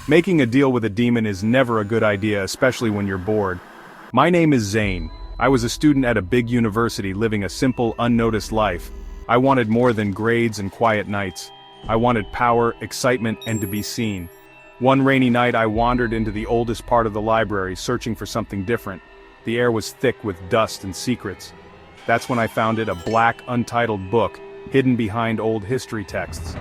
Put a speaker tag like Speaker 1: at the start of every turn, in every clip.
Speaker 1: Making a deal with a demon is never a good idea, especially when you're bored. My name is Zane. I was a student at a big university living a simple, unnoticed life. I wanted more than grades and quiet nights. I wanted power, excitement, and to be seen. One rainy night I wandered into the oldest part of the library, searching for something different. The air was thick with dust and secrets. That's when I found it, a black, untitled book, hidden behind old history texts.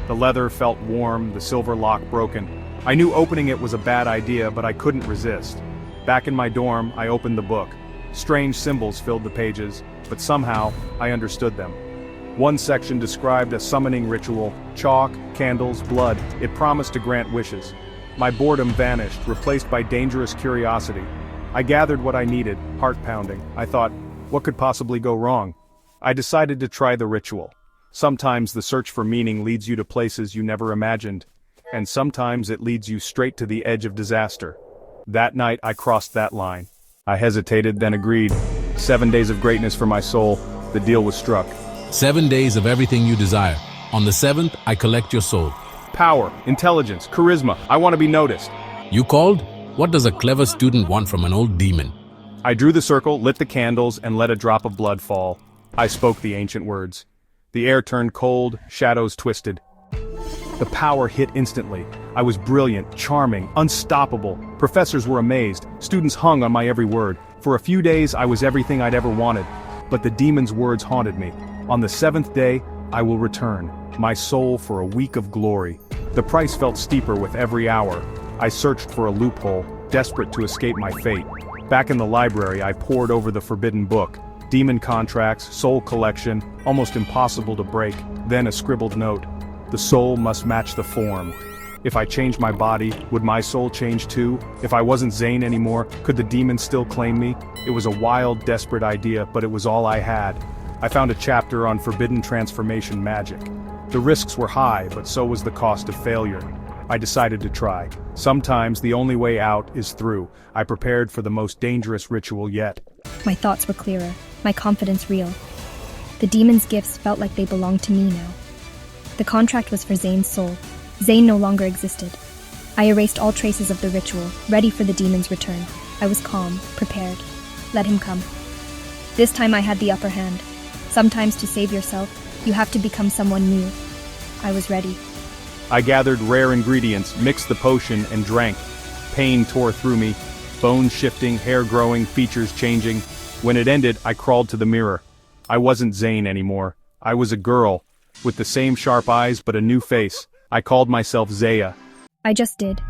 Speaker 1: The leather felt warm, the silver lock broken. I knew opening it was a bad idea, but I couldn't resist. Back in my dorm, I opened the book. Strange symbols filled the pages, but somehow, I understood them. One section described a summoning ritual: chalk, candles, blood. It promised to grant wishes. My boredom vanished, replaced by dangerous curiosity. I gathered what I needed, heart pounding. I thought, what could possibly go wrong? I decided to try the ritual. Sometimes the search for meaning leads you to places you never imagined, and sometimes it leads you straight to the edge of disaster. That night I crossed that line. I hesitated, then agreed. 7 days of greatness for my soul. The deal was struck.
Speaker 2: 7 days of everything you desire. On the 7th, I collect your soul.
Speaker 1: Power, intelligence, charisma. I want to be noticed.
Speaker 2: You called? What does a clever student want from an old demon?
Speaker 1: I drew the circle, lit the candles, and let a drop of blood fall. I spoke the ancient words. The air turned cold, shadows twisted. The power hit instantly. I was brilliant, charming, unstoppable. Professors were amazed. Students hung on my every word. For a few days, I was everything I'd ever wanted. But the demon's words haunted me. On the 7th day, I will return, my soul for a week of glory. The price felt steeper with every hour. I searched for a loophole, desperate to escape my fate. Back in the library, I pored over the forbidden book. Demon contracts, soul collection, almost impossible to break. Then a scribbled note. The soul must match the form. If I changed my body, would my soul change too? If I wasn't Zane anymore, could the demon still claim me? It was a wild, desperate idea, but it was all I had. I found a chapter on forbidden transformation magic. The risks were high, but so was the cost of failure. I decided to try. Sometimes the only way out is through. I prepared for the most dangerous ritual yet.
Speaker 3: My thoughts were clearer, my confidence real. The demon's gifts felt like they belonged to me now. The contract was for Zane's soul. Zane no longer existed. I erased all traces of the ritual, ready for the demon's return. I was calm, prepared. Let him come. This time I had the upper hand. Sometimes to save yourself, you have to become someone new. I was ready.
Speaker 1: I gathered rare ingredients, mixed the potion, and drank. Pain tore through me, bones shifting, hair growing, features changing. When it ended, I crawled to the mirror. I wasn't Zane anymore. I was a girl, with the same sharp eyes but a new face. I called myself Zaya.
Speaker 3: I just did.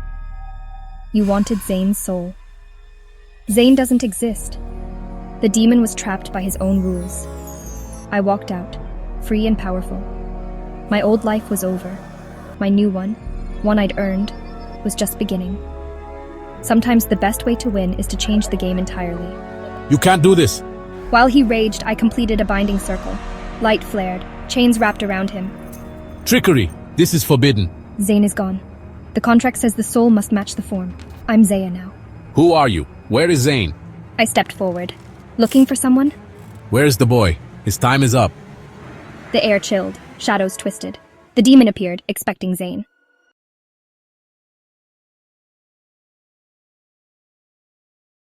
Speaker 3: You wanted Zane's soul. Zane doesn't exist. The demon was trapped by his own rules. I walked out, free and powerful. My old life was over. My new one I'd earned, was just beginning. Sometimes the best way to win is to change the game entirely.
Speaker 2: You can't do this!
Speaker 3: While he raged, I completed a binding circle. Light flared, chains wrapped around him.
Speaker 2: Trickery! This is forbidden.
Speaker 3: Zane is gone. The contract says the soul must match the form. I'm Zaya now.
Speaker 2: Who are you? Where is Zane?
Speaker 3: I stepped forward. Looking for someone?
Speaker 2: Where is the boy? His time is up.
Speaker 3: The air chilled, shadows twisted. The demon appeared, expecting Zane.